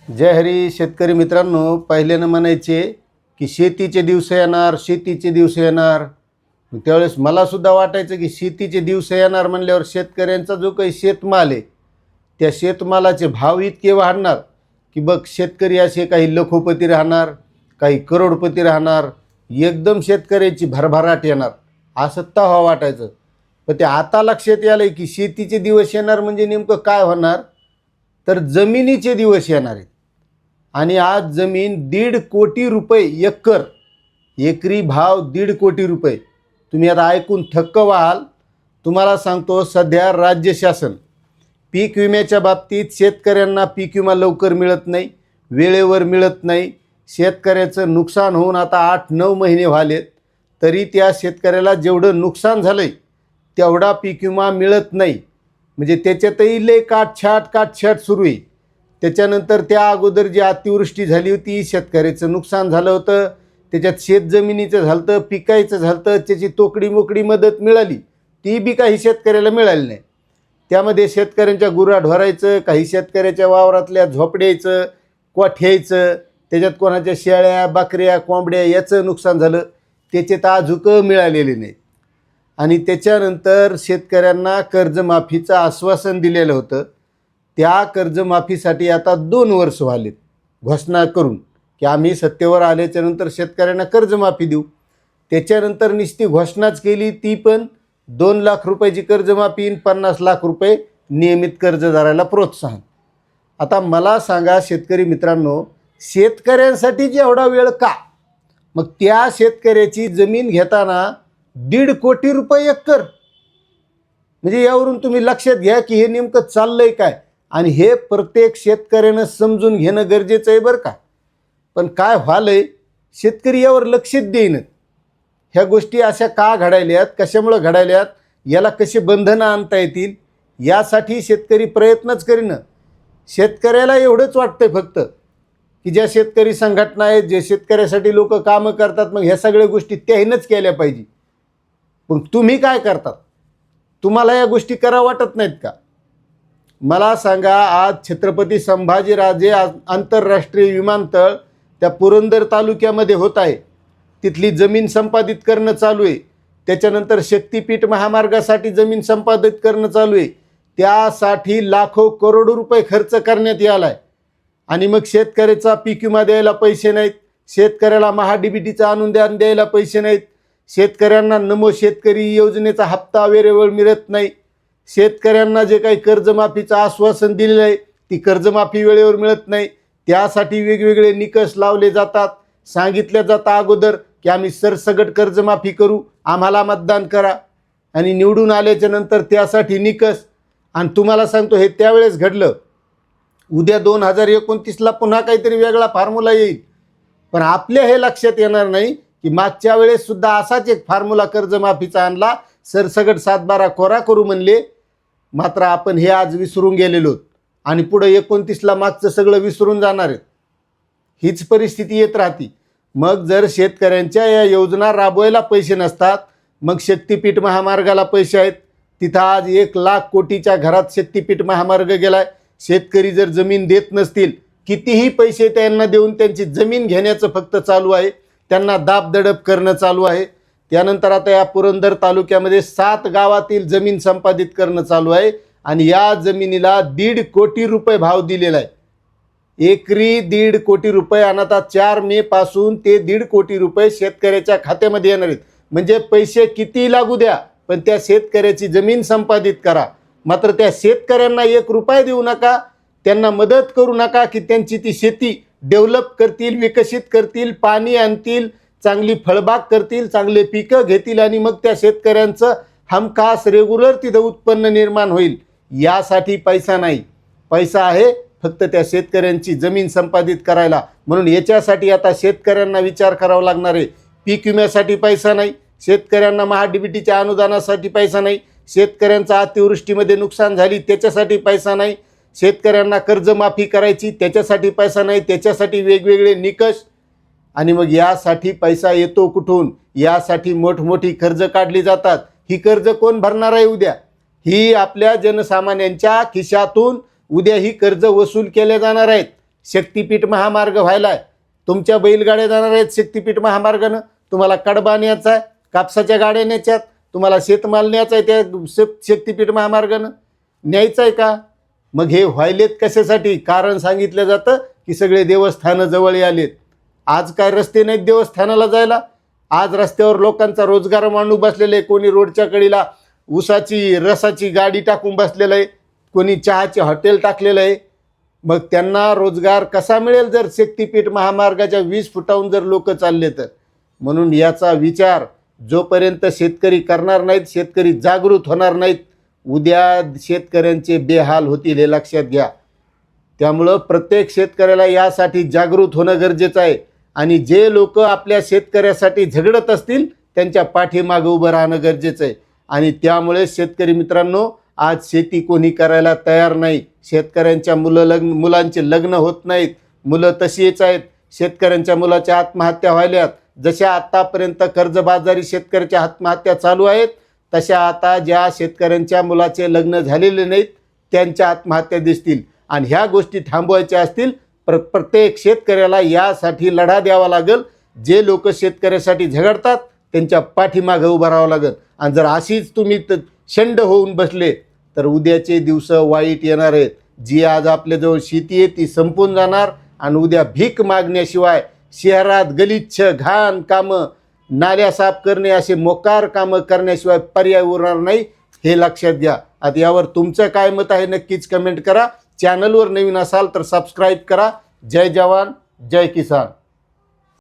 जय हरी शेतकरी मित्रांनो, पहिल्यानं म्हणायचे की शेतीचे दिवस येणार, शेतीचे दिवस येणार. त्यावेळेस मला सुद्धा वाटायचं की शेतीचे दिवस येणार म्हणल्यावर शेतकऱ्यांचा जो काही शेतमाल आहे त्या शेतमालाचे भाव इतके वाढणार की बघ शेतकरी असे काही लखोपती राहणार, काही करोडपती राहणार, एकदम शेतकऱ्याची भरभराट येणार असं तेव्हा वाटायचं. पण ते आता लक्षात आलं की शेतीचे दिवस येणार म्हणजे नेमकं काय होणार, तर जमिनीचे दिवस येणार आहेत. आणि आज जमीन 1.5 कोटी रुपये एकर, एकरी भाव 1.5 कोटी रुपये. तुम्ही आता ऐकून थक्क व्हाल. तुम्हाला सांगतो, सध्या राज्य शासन पीक विम्याच्या बाबतीत शेतकऱ्यांना पीक विमा लवकर मिळत नाही, वेळेवर मिळत नाही. शेतकऱ्याचं नुकसान होऊन आता 8-9 महिने झालेत, तरी त्या शेतकऱ्याला जेवढं नुकसान झालं आहे तेवढा पीक विमा मिळत नाही. म्हणजे त्याच्यातही लय काटछाट सुरू आहे. त्याच्यानंतर त्या अगोदर जी अतिवृष्टी झाली होती, शेतकऱ्याचं नुकसान झालं होतं, त्याच्यात शेतजमिनीचं झालं होतं, पिकायचं झालं होतं, त्याची तोकडी मोकडी मदत मिळाली, ती बी काही शेतकऱ्याला मिळाली नाही. त्यामध्ये शेतकऱ्यांच्या गुराढोरायचं, काही शेतकऱ्याच्या वावरातल्या झोपड्याचं, कोठ्यायचं, त्याच्यात कोणाच्या शेळ्या, बकऱ्या, कोंबड्या याचं नुकसान झालं, त्याचे तर अजूकं मिळालेले नाही. आणि त्याच्यानंतर शेतकऱ्यांना कर्जमाफीचं आश्वासन दिलेलं होतं. त्या कर्जमाफीसाठी आता 2 वर्ष झालेत घोषणा करून की आम्ही सत्तेवर आल्याच्यानंतर शेतकऱ्यांना कर्जमाफी देऊ. त्याच्यानंतर नुसती घोषणाच केली, ती पण 2 लाख रुपयाची कर्जमाफी आणि 50 लाख रुपये नियमित कर्जदाराला प्रोत्साहन. आता मला सांगा शेतकरी मित्रांनो, शेतकऱ्यांसाठी एवढा वेळ का? मग त्या शेतकऱ्याची जमीन घेताना 1.5 कोटी रुपये एकर, म्हणजे यावरून तुम्ही लक्षात घ्या की हे नेमकं चाललंय काय. आणि हे प्रत्येक शेतकऱ्यानं समजून घेणं गरजेचं आहे बरं का. पण काय व्हालंय, शेतकरी यावर लक्षच देईनच. ह्या गोष्टी अशा का घडायल्यात, कशामुळं घडायल्यात, याला कसे बंधनं आणता येतील यासाठी शेतकरी प्रयत्नच करीन. शेतकऱ्याला एवढंच वाटतंय फक्त की ज्या शेतकरी संघटना आहेत, जे शेतकऱ्यासाठी लोक कामं करतात, मग ह्या सगळ्या गोष्टी त्याहीनंच केल्या पाहिजे. मग तुम्ही काय करतात? तुम्हाला या गोष्टी करा वाटत नाहीत का? मला सांगा, आज छत्रपती संभाजीराजे आंतरराष्ट्रीय विमानतळ त्या पुरंदर तालुक्यामध्ये होत आहे. तिथली जमीन संपादित करणं चालू आहे. त्याच्यानंतर शक्तिपीठ महामार्गासाठी जमीन संपादित करणं चालू आहे. त्यासाठी लाखो करोडो रुपये खर्च करण्यात आला आहे. आणि मग शेतकऱ्याचा पीक विमा द्यायला पैसे नाहीत, शेतकऱ्याला महाडीबीटीचं अनुदान द्यायला पैसे नाहीत, शेतकऱ्यांना नमो शेतकरी योजनेचा हप्ता वेळेवर मिळत नाही, शेतकऱ्यांना जे काही कर्जमाफीचं आश्वासन दिलेलं आहे ती कर्जमाफी वेळेवर मिळत नाही. त्यासाठी वेगवेगळे निकष लावले जातात. सांगितलं जातं अगोदर की आम्ही सरसगट कर्जमाफी करू, आम्हाला मतदान करा. आणि निवडून आल्याच्या नंतर त्यासाठी निकष. आणि तुम्हाला सांगतो, हे त्यावेळेस घडलं. उद्या 2029ला पुन्हा काहीतरी वेगळा फॉर्म्युला येईल. पण आपल्या हे लक्षात येणार नाही की मागच्या वेळेस सुद्धा असाच एक फॉर्म्युला कर्जमाफीचा आणला, सरसगट 7-12 कोरा करू म्हणले. मात्र आपण हे आज विसरून गेलेलो आणि पुढे 29ला मागचं सगळं विसरून जाणार आहेत. हीच परिस्थिती येत राहते. मग जर शेतकऱ्यांच्या या योजना राबवायला पैसे नसतात, मग शक्तिपीठ महामार्गाला पैसे आहेत. तिथं आज 1 लाख कोटीच्या घरात शक्तिपीठ महामार्ग गेलाय. शेतकरी जर जमीन देत नसतील, कितीही पैसे त्यांना देऊन त्यांची जमीन घेण्याचं फक्त चालू आहे, त्यांना दाबदडप करणं चालू आहे. त्यानंतर आता या पुरंदर तालुक्यामध्ये 7 गावातील जमीन संपादित करणं चालू आहे. आणि या जमिनीला 1.5 कोटी रुपये भाव दिलेला आहे. एकरी 1.5 कोटी रुपये. आणि आता 4 मे पासून ते 1.5 कोटी रुपये शेतकऱ्याच्या खात्यामध्ये येणार आहेत. म्हणजे पैसे किती लागू द्या, पण त्या शेतकऱ्याची जमीन संपादित करा. मात्र त्या शेतकऱ्यांना 1 रुपया देऊ नका, त्यांना मदत करू नका की त्यांची ती शेती डेव्हलप करतील, विकसित करतील, पाणी आणतील, चांगली फळबाग करतील, चांगले पिकं घेतील आणि मग त्या शेतकऱ्यांचं हमखास रेग्युलर तिथं उत्पन्न निर्माण होईल. यासाठी पैसा नाही. पैसा आहे फक्त त्या शेतकऱ्यांची जमीन संपादित करायला. म्हणून याच्यासाठी आता शेतकऱ्यांना विचार करावा लागणार आहे. पीक विम्यासाठी पैसा नाही, शेतकऱ्यांना महाडीबीटीच्या अनुदानासाठी पैसा नाही, शेतकऱ्यांचा अतिवृष्टीमध्ये नुकसान झाली त्याच्यासाठी पैसा नाही, शेतकऱ्यांना कर्जमाफी करायची त्याच्यासाठी पैसा नाही, त्याच्यासाठी वेगवेगळे निकष. आणि मग यासाठी पैसा येतो कुठून? यासाठी मोठमोठी कर्ज काढली जातात. ही कर्ज कोण भरणार आहे उद्या? ही आपल्या जनसामान्यांच्या खिशातून उद्या ही कर्ज वसूल केले जाणार आहेत. शक्तिपीठ महामार्ग व्हायलाय, तुमच्या बैलगाड्या जाणार आहेत शक्तिपीठ महामार्गानं, तुम्हाला कडबा न्यायचा आहे, कापसाच्या गाड्या न्यायच्यात, तुम्हाला शेतमाल न्यायचा आहे त्या शक्तिपीठ महामार्गानं, न्यायचं आहे का? मग हे व्हायलेत कशासाठी? कारण सांगितलं जातं की सगळे देवस्थानं जवळ आलेत. आज काय रस्ते नाहीत देवस्थानाला जायला? आज रस्त्यावर लोकांचा रोजगार मांडून बसलेला आहे. कोणी रोडच्या कडेला ऊसाची रसाची गाडी टाकून बसलेलं आहे, कोणी चहाचे हॉटेल टाकलेलं आहे. मग त्यांना रोजगार कसा मिळेल जर शक्तिपीठ महामार्गाच्या 20 फुटाहून जर लोक चालले तर? म्हणून याचा विचार जोपर्यंत शेतकरी करणार नाहीत, शेतकरी जागृत होणार नाहीत, उद्या शेतकऱ्यांचे बेहाल होतील, हे लक्षात घ्या. त्यामुळं प्रत्येक शेतकऱ्याला यासाठी जागृत होणं गरजेचं आहे. आणि जे लोक आपल्या शेतकऱ्यासाठी झगडत असतील त्यांच्या पाठीमागे उभं राहणं गरजेचं आहे. आणि त्यामुळे शेतकरी मित्रांनो, आज शेती कोणी करायला तयार नाही. शेतकऱ्यांच्या मुलांचे लग्न होत नाहीत, मुलं तशीच आहेत. शेतकऱ्यांच्या मुलाच्या आत्महत्या व्हायल्यात. जशा आतापर्यंत कर्जबाजारी शेतकऱ्याच्या आत्महत्या चालू आहेत, तशा आता ज्या शेतकऱ्यांच्या मुलाचे लग्न झालेले नाहीत त्यांच्या आत्महत्या दिसतील. आणि ह्या गोष्टी थांबवायच्या असतील प्रत्येक शेतकऱ्याला यासाठी लढा द्यावा लागेल. जे लोक शेतकऱ्यासाठी झगडतात त्यांच्या पाठीमागे उभं राहावं लागेल. आणि जर अशीच तुम्ही शंड होऊन बसले तर उद्याचे दिवस वाईट येणार आहेत. जी आज आपल्याजवळ शेती आहे ती संपून जाणार आणि उद्या भीक मागण्याशिवाय, शहरात गलिच्छ घाण कामं, नाल्या साफ करणे असे मोकार कामं करण्याशिवाय पर्याय उरणार नाही, हे लक्षात घ्या. आता यावर तुमचं काय मत आहे नक्कीच कमेंट करा. चॅनलवर नवीन असाल तर सबस्क्राईब करा. जय जवान जय किसान.